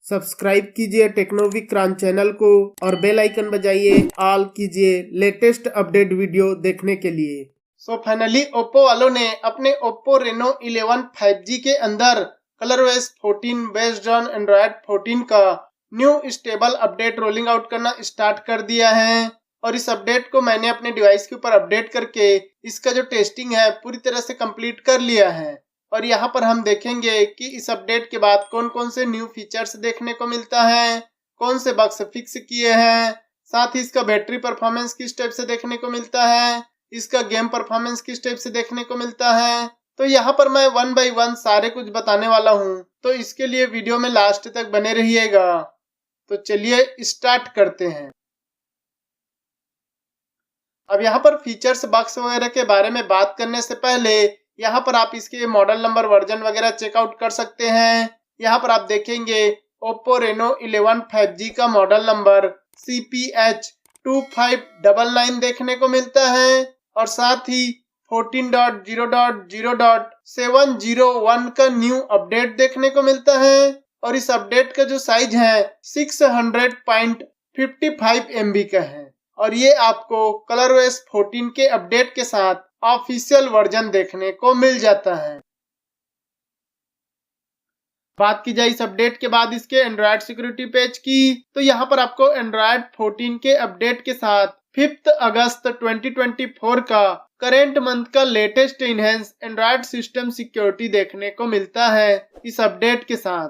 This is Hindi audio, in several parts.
सब्सक्राइब कीजिए टेक्नोविक्रांत चैनल को और बेल आइकन बजाइए, ऑल कीजिए लेटेस्ट अपडेट वीडियो देखने के लिए। फाइनली ओप्पो वालों ने अपने ओप्पो रेनो 11 5G के अंदर कलरओएस 14 बेस्ड ऑन एंड्रॉयड 14 का new stable update rolling out करना स्टार्ट कर दिया है। और इस अपडेट को मैंने अपने डिवाइस के ऊपर अपडेट करके इसका जो टेस्टिंग है पूरी तरह से कंप्लीट कर लिया है। और यहाँ पर हम देखेंगे कि इस अपडेट के बाद कौन कौन से न्यू फीचर्स देखने को मिलता है, कौन से बग्स फिक्स किए हैं, साथ ही इसका बैटरी परफॉर्मेंस किस टाइप से देखने को मिलता है, इसका गेम परफॉर्मेंस किस टाइप से देखने को मिलता है। तो यहाँ पर मैं 1 बाय 1 सारे कुछ बताने वाला हूँ, तो इसके लिए वीडियो में लास्ट तक बने रहिएगा। तो चलिए स्टार्ट करते हैं। अब यहाँ पर फीचर्स बग्स वगैरह के बारे में बात करने से पहले यहाँ पर आप इसके मॉडल नंबर, वर्जन वगैरह चेकआउट कर सकते हैं। यहाँ पर आप देखेंगे Oppo Reno 11 5G का मॉडल नंबर CPH2599 देखने को मिलता है और साथ ही 14.0.0.701 का न्यू अपडेट देखने को मिलता है। और इस अपडेट का जो साइज है 600.55 MB का है और ये आपको कलरओएस 14 के अपडेट के साथ ऑफिशियल वर्जन देखने को मिल जाता है। बात की जाए इस अपडेट के बाद इसके एंड्रॉयड सिक्योरिटी पेज की, तो यहाँ पर आपको एंड्रॉयड 14 के अपडेट के साथ 5 अगस्त 2024 का करेंट मंथ का latest enhance Android system security देखने को मिलता है इस अपडेट के साथ।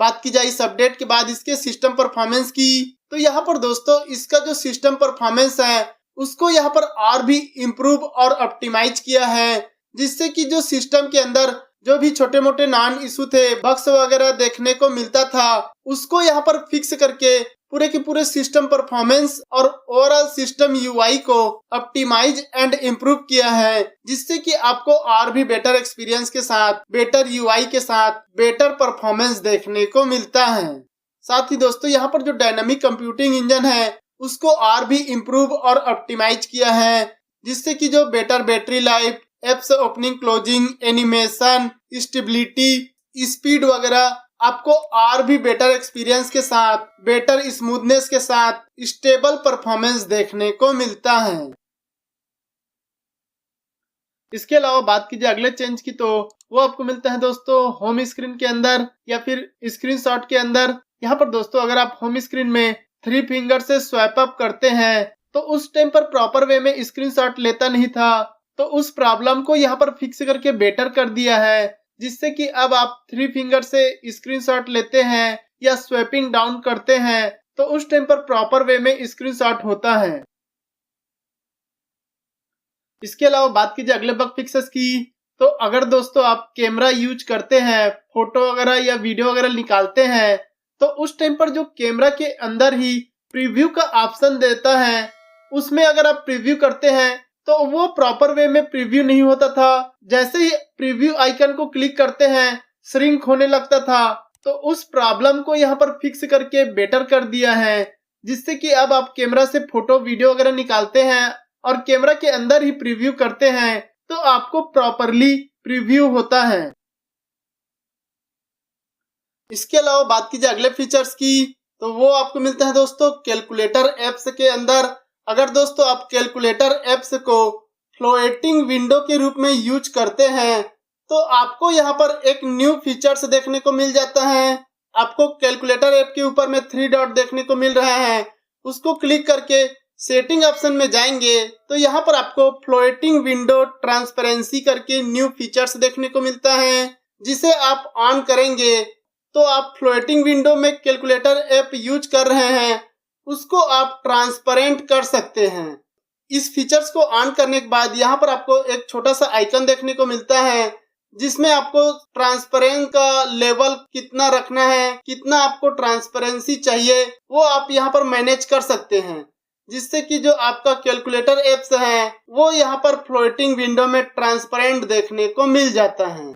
बात की जाए इस अपडेट के बाद इसके सिस्टम परफॉर्मेंस की, तो यहाँ पर दोस्तों इसका जो सिस्टम परफॉर्मेंस है उसको यहाँ पर और भी इम्प्रूव और ऑप्टिमाइज किया है, जिससे कि जो सिस्टम के अंदर जो भी छोटे मोटे नॉन इशू थे, बग्स वगैरह देखने को मिलता था, उसको यहाँ पर फिक्स करके पूरे के पूरे सिस्टम परफॉर्मेंस और ओवरऑल सिस्टम यूआई को ऑप्टिमाइज एंड इम्प्रूव किया है, जिससे कि आपको और भी बेटर एक्सपीरियंस के साथ, बेटर यूआई के साथ बेटर परफॉर्मेंस देखने को मिलता है। साथ ही दोस्तों यहाँ पर जो डायनामिक कंप्यूटिंग इंजन है उसको और भी इम्प्रूव और ऑप्टिमाइज किया है, जिससे कि जो better battery life, apps opening closing, animation, stability, speed वगैरह आपको और भी बेटर एक्सपीरियंस के साथ, बेटर स्मूथनेस के साथ स्टेबल परफॉर्मेंस देखने को मिलता है। इसके अलावा बात कीजिए अगले चेंज की, तो वो आपको मिलता है दोस्तों होम स्क्रीन के अंदर या फिर स्क्रीनशॉट के अंदर। यहाँ पर दोस्तों अगर आप होम स्क्रीन में 3 फिंगर से स्वाइप अप करते हैं तो उस टाइम पर प्रॉपर वे में स्क्रीनशॉट लेता नहीं था, तो उस प्रॉब्लम को यहाँ पर फिक्स करके बेटर कर दिया है, जिससे कि अब आप 3 फिंगर से स्क्रीनशॉट लेते हैं या स्वैपिंग डाउन करते हैं तो उस टाइम पर प्रॉपर वे में स्क्रीनशॉट होता है। इसके अलावा बात कीजिए अगले बग फिक्सेस की, तो अगर दोस्तों आप कैमरा यूज करते हैं, फोटो वगैरह या वीडियो वगैरह निकालते हैं, तो उस टाइम पर जो कैमरा के अंदर ही प्रीव्यू का ऑप्शन देता है, उसमें अगर आप प्रीव्यू करते हैं तो वो प्रॉपर वे में प्रीव्यू नहीं होता था। जैसे ही प्रीव्यू आइकन को क्लिक करते हैं श्रिंक होने लगता था, तो उस प्रॉब्लम को यहाँ पर फिक्स करके बेटर कर दिया है, जिससे कि अब आप कैमरा से फोटो वीडियो वगैरह निकालते हैं और कैमरा के अंदर ही प्रीव्यू करते हैं तो आपको प्रॉपरली प्रीव्यू होता है। इसके अलावा बात कीजिए अगले फीचर्स की, तो वो आपको मिलता है दोस्तों कैलकुलेटर एप्स के अंदर। अगर दोस्तों आप कैलकुलेटर एप्स को फ्लोटिंग विंडो के रूप में यूज करते हैं तो आपको यहाँ पर एक न्यू फीचर्स देखने को मिल जाता है। आपको कैलकुलेटर ऐप के ऊपर में 3 डॉट देखने को मिल रहा है, उसको क्लिक करके सेटिंग ऑप्शन में जाएंगे तो यहाँ पर आपको फ्लोटिंग विंडो ट्रांसपेरेंसी करके न्यू फीचर्स देखने को मिलता है, जिसे आप ऑन करेंगे तो आप फ्लोटिंग विंडो में कैलकुलेटर ऐप यूज कर रहे हैं उसको आप ट्रांसपेरेंट कर सकते हैं। इस फीचर्स को ऑन करने के बाद यहाँ पर आपको एक छोटा सा आइकन देखने को मिलता है, जिसमें आपको ट्रांसपेरेंस का लेवल कितना रखना है, कितना आपको ट्रांसपेरेंसी चाहिए, वो आप यहाँ पर मैनेज कर सकते हैं, जिससे कि जो आपका कैलकुलेटर एप्स है वो यहाँ पर फ्लोटिंग विंडो में ट्रांसपेरेंट देखने को मिल जाता है।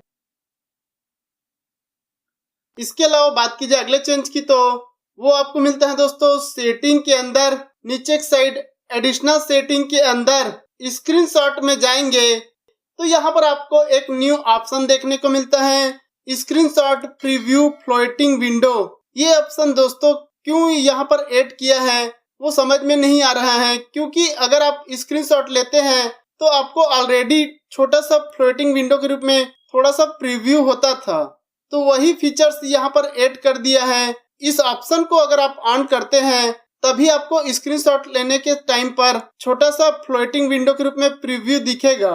इसके अलावा बात कीजिए अगले चेंज की, तो वो आपको मिलता है दोस्तों सेटिंग के अंदर नीचे की साइड एडिशनल सेटिंग के अंदर स्क्रीनशॉट में जाएंगे तो यहाँ पर आपको एक न्यू ऑप्शन देखने को मिलता है स्क्रीनशॉट प्रीव्यू फ्लोटिंग विंडो, ये ऑप्शन दोस्तों क्यों यहाँ पर ऐड किया है वो समझ में नहीं आ रहा है, क्योंकि अगर आप स्क्रीनशॉट लेते हैं तो आपको ऑलरेडी छोटा सा फ्लोटिंग विंडो के रूप में थोड़ा सा प्रीव्यू होता था, तो वही फीचर्स यहाँ पर ऐड कर दिया है। इस ऑप्शन को अगर आप ऑन करते हैं तभी आपको स्क्रीनशॉट लेने के टाइम पर छोटा सा फ्लोटिंग विंडो के रूप में प्रीव्यू दिखेगा।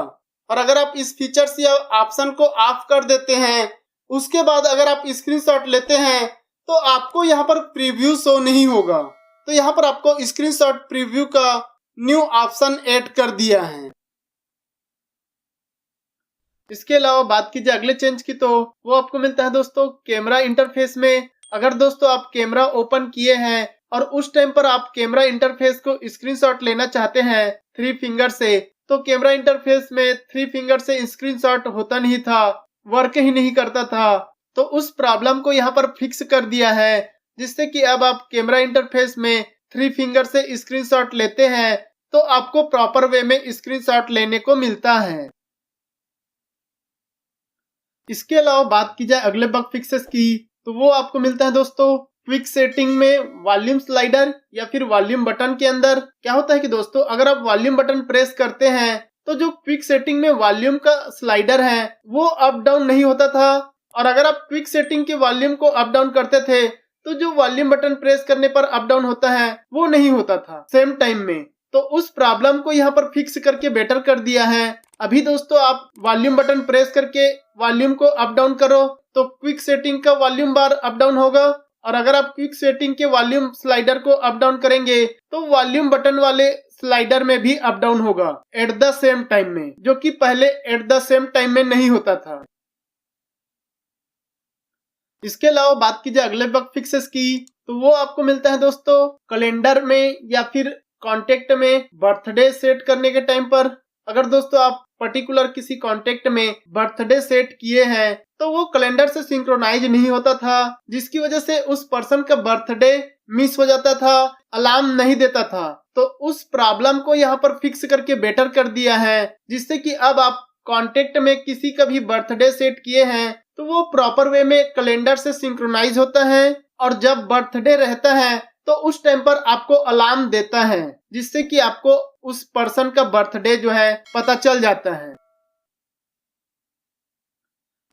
और अगर आप इस फीचर्स या ऑप्शन को ऑफ कर देते हैं, उसके बाद अगर आप स्क्रीनशॉट लेते हैं तो आपको यहाँ पर प्रीव्यू शो नहीं होगा। तो यहाँ पर आपको स्क्रीनशॉट प्रीव्यू का न्यू ऑप्शन ऐड कर दिया है। इसके अलावा बात कीजिए अगले चेंज की, तो वो आपको मिलता है दोस्तों कैमरा इंटरफेस में। अगर दोस्तों आप कैमरा ओपन किए हैं और उस टाइम पर आप कैमरा इंटरफेस को स्क्रीनशॉट लेना चाहते हैं 3 फिंगर से, तो कैमरा इंटरफेस में 3 फिंगर से स्क्रीनशॉट होता नहीं था, वर्क ही नहीं करता था। तो उस प्रॉब्लम को यहाँ पर फिक्स कर दिया है, जिससे कि अब आप कैमरा इंटरफेस में 3 फिंगर से स्क्रीनशॉट लेते हैं तो आपको प्रॉपर वे में स्क्रीनशॉट लेने को मिलता है। इसके अलावा बात की जाए अगले बग फिक्सेस की, तो वो आपको मिलता है दोस्तों क्विक सेटिंग में वॉल्यूम स्लाइडर या फिर वॉल्यूम बटन के अंदर। क्या होता है कि दोस्तों अगर आप वॉल्यूम बटन प्रेस करते हैं तो जो क्विक सेटिंग में वॉल्यूम का स्लाइडर है वो अप डाउन नहीं होता था, और अगर आप क्विक सेटिंग के वॉल्यूम को अप डाउन करते थे तो जो वॉल्यूम बटन प्रेस करने पर अप डाउन होता है वो नहीं होता था सेम टाइम में। तो उस प्रॉब्लम को यहाँ पर फिक्स करके बेटर कर दिया है। अभी दोस्तों आप वॉल्यूम बटन प्रेस करके वॉल्यूम को अप डाउन करो तो क्विक सेटिंग का वॉल्यूम बार अप डाउन होगा, और अगर आप क्विक सेटिंग के वॉल्यूम स्लाइडर को अप डाउन करेंगे तो वॉल्यूम बटन वाले स्लाइडर में भी अप डाउन होगा एट द सेम टाइम में, जो कि पहले एट द सेम टाइम में नहीं होता था। इसके अलावा बात कीजिए अगले बग फिक्सेस की, तो वो आपको मिलता है दोस्तों कैलेंडर में या फिर कॉन्टेक्ट में बर्थडे सेट करने के टाइम पर। अगर दोस्तों आप पर्टिकुलर किसी कॉन्टेक्ट में बर्थडे सेट किए हैं तो वो कैलेंडर से सिंक्रोनाइज नहीं होता था, जिसकी वजह से उस पर्सन का बर्थडे मिस हो जाता था, अलार्म नहीं देता था। तो उस प्रॉब्लम को यहाँ पर फिक्स करके बेटर कर दिया है, जिससे कि अब आप कॉन्टेक्ट में किसी का भी बर्थडे सेट किए हैं तो वो प्रॉपर वे में कैलेंडर से सिंक्रोनाइज होता है, और जब बर्थडे रहता है तो उस टाइम पर आपको अलार्म देता है, जिससे कि आपको उस पर्सन का बर्थडे जो है पता चल जाता है।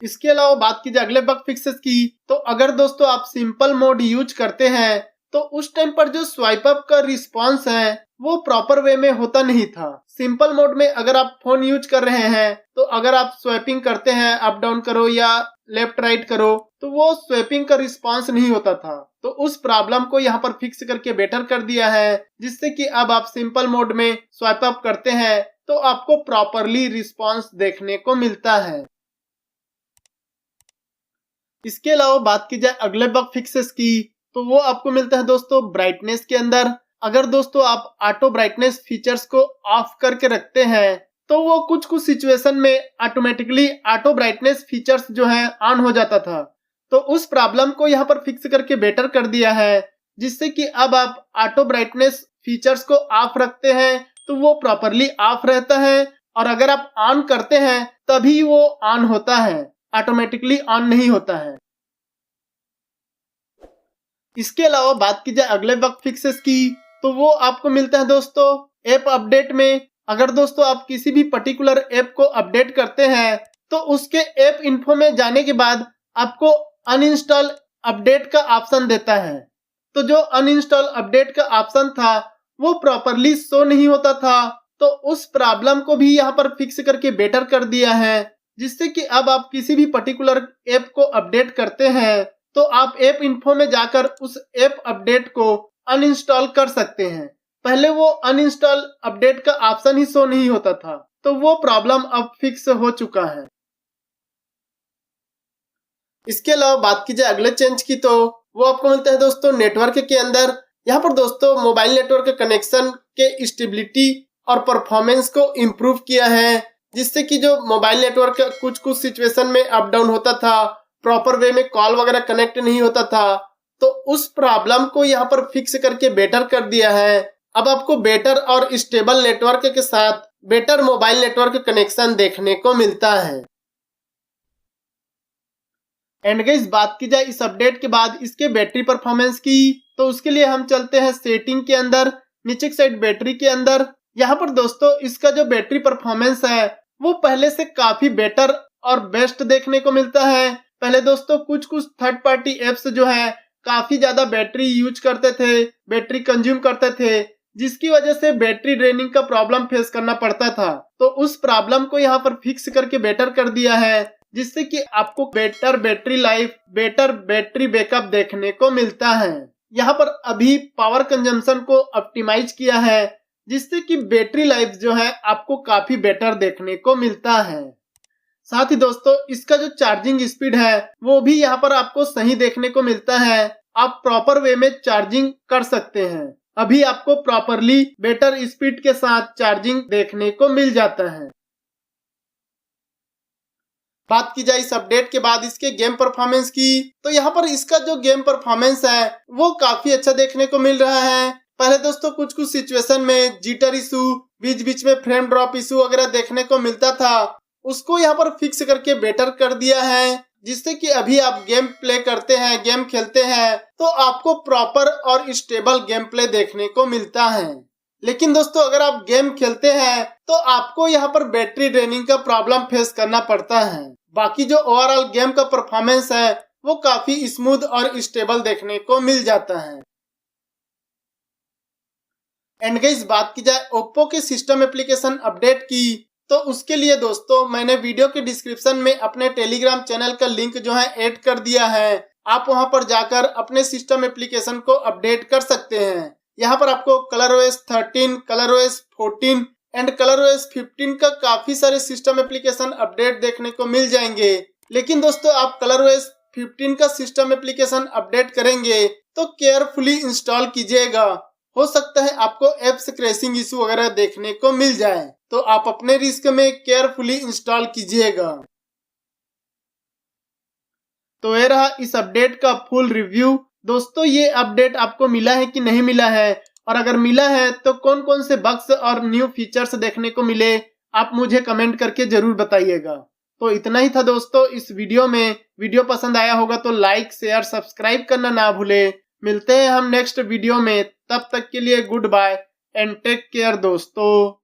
इसके अलावा बात कीजिए अगले बग फिक्सेस की, तो अगर दोस्तों आप सिंपल मोड यूज करते हैं तो उस टाइम पर जो स्वाइप अप का रिस्पांस है वो प्रॉपर वे में होता नहीं था। सिंपल मोड में अगर आप फोन यूज कर रहे हैं तो अगर आप स्वैपिंग करते हैं, अप डाउन करो या लेफ्ट राइट करो, तो वो स्वैपिंग का रिस्पांस नहीं होता था। तो उस प्रॉब्लम को यहाँ पर फिक्स करके बेटर कर दिया है, जिससे कि अब आप सिंपल मोड में स्वाइप अप करते हैं तो आपको प्रॉपरली रिस्पांस देखने को मिलता है। इसके अलावा बात की जाए अगले बग फिक्सेस की, तो वो आपको मिलता है दोस्तों ब्राइटनेस के अंदर। अगर दोस्तों आप ऑटो ब्राइटनेस फीचर्स को ऑफ करके रखते हैं तो वो कुछ सिचुएशन में ऑटोमेटिकली ऑटो ब्राइटनेस फीचर्स जो है ऑन हो जाता था। तो उस प्रॉब्लम को यहाँ पर फिक्स करके बेटर कर दिया है, जिससे कि अब आप ऑटो ब्राइटनेस फीचर्स को ऑफ रखते हैं तो वो प्रॉपरली ऑफ रहता है, और अगर आप ऑन करते हैं तभी वो ऑन होता है, ऑटोमेटिकली ऑन नहीं होता है। इसके अलावा बात की जाए अगले बग फिक्सेस की, तो वो आपको मिलता है दोस्तों ऐप अपडेट में। अगर दोस्तों आप किसी भी पर्टिकुलर ऐप को अपडेट करते हैं तो उसके ऐप इन्फो में जाने के बाद आपको अनइंस्टॉल अपडेट का ऑप्शन देता है। तो जो अनइंस्टॉल अपडेट का ऑप्शन था वो प्रॉपरली शो नहीं होता था, तो उस प्रॉब्लम को भी यहाँ पर फिक्स करके बेटर कर दिया है, जिससे कि अब आप किसी भी पर्टिकुलर ऐप को अपडेट करते हैं तो आप ऐप इन्फो में जाकर उस ऐप अपडेट को अनइंस्टॉल कर सकते हैं। पहले वो अनइंस्टॉल अपडेट का ऑप्शन ही शो नहीं होता था, तो वो प्रॉब्लम अब फिक्स हो चुका है। इसके अलावा बात की जाए अगले चेंज की, तो वो आपको मिलता है दोस्तों नेटवर्क के अंदर। यहाँ पर दोस्तों मोबाइल नेटवर्क कनेक्शन के स्टेबिलिटी और परफॉर्मेंस को इम्प्रूव किया है, जिससे कि जो मोबाइल नेटवर्क कुछ सिचुएशन में अप डाउन होता था, प्रॉपर वे में कॉल वगैरह कनेक्ट नहीं होता था, तो उस प्रॉब्लम को यहाँ पर फिक्स करके बेटर कर दिया है। अब आपको बेटर और स्टेबल नेटवर्क के साथ बेटर मोबाइल नेटवर्क कनेक्शन देखने को मिलता है। एंड गाइस बात की जाए इस अपडेट के बाद इसके बैटरी परफॉर्मेंस की, तो उसके लिए हम चलते हैं सेटिंग के अंदर, नीचे की साइड बैटरी के अंदर। यहाँ पर दोस्तों इसका जो बैटरी परफॉर्मेंस है वो पहले से काफी बेटर और बेस्ट देखने को मिलता है। पहले दोस्तों कुछ थर्ड पार्टी एप्स जो है काफी ज्यादा बैटरी यूज करते थे, बैटरी कंज्यूम करते थे, जिसकी वजह से बैटरी ड्रेनिंग का प्रॉब्लम फेस करना पड़ता था। तो उस प्रॉब्लम को यहाँ पर फिक्स करके बेटर कर दिया है, जिससे कि आपको better battery life, better battery backup देखने को मिलता है। यहाँ पर अभी पावर कंजम्पशन को ऑप्टिमाइज किया है, जिससे कि बैटरी लाइफ जो है आपको काफी बेटर देखने को मिलता है। साथ ही दोस्तों इसका जो चार्जिंग स्पीड है वो भी यहाँ पर आपको सही देखने को मिलता है। आप प्रॉपर वे में चार्जिंग कर सकते हैं। अभी आपको प्रॉपरली बेटर स्पीड के साथ चार्जिंग देखने को मिल जाता है। बात की जाए इस अपडेट के बाद इसके गेम परफॉर्मेंस की, तो यहाँ पर इसका जो गेम परफॉर्मेंस है वो काफी अच्छा देखने को मिल रहा है। पहले दोस्तों कुछ सिचुएशन में जिटर इशू, बीच बीच में फ्रेम ड्रॉप इशू वगैरह देखने को मिलता था, उसको यहाँ पर फिक्स करके बेटर कर दिया है, जिससे कि अभी आप गेम प्ले करते हैं, गेम खेलते हैं तो आपको प्रॉपर और स्टेबल गेम प्ले देखने को मिलता है। लेकिन दोस्तों अगर आप गेम खेलते हैं तो आपको यहाँ पर बैटरी ड्रेनिंग का प्रॉब्लम फेस करना पड़ता है। बाकी जो ओवरऑल गेम का परफॉर्मेंस है वो काफी स्मूथ और स्टेबल देखने को मिल जाता है। एंड गाइस बात की जाए ओप्पो के सिस्टम एप्लीकेशन अपडेट की, तो उसके लिए दोस्तों मैंने वीडियो के डिस्क्रिप्शन में अपने टेलीग्राम चैनल का लिंक जो है ऐड कर दिया है। आप वहां पर जाकर अपने सिस्टम एप्लीकेशन को अपडेट कर सकते हैं। यहाँ पर आपको ColorOS 13, ColorOS 14 एंड ColorOS 15 का काफी सारे सिस्टम एप्लीकेशन अपडेट देखने को मिल जाएंगे। लेकिन दोस्तों आप ColorOS 15 का सिस्टम एप्लीकेशन अपडेट करेंगे तो केयरफुली इंस्टॉल कीजिएगा। हो सकता है आपको एप्स क्रैशिंग इशू वगैरह देखने को मिल जाए, तो आप अपने रिस्क में केयरफुली इंस्टॉल कीजिएगा। तो ये रहा इस अपडेट का फुल रिव्यू। दोस्तों ये अपडेट आपको मिला है कि नहीं मिला है, और अगर मिला है तो कौन कौन से बग्स और न्यू फीचर्स देखने को मिले, आप मुझे कमेंट करके जरूर बताइएगा। तो इतना ही था दोस्तों इस वीडियो में। वीडियो पसंद आया होगा तो लाइक, शेयर, सब्सक्राइब करना ना भूले। मिलते हैं हम नेक्स्ट वीडियो में, तब तक के लिए good bye and take care दोस्तों।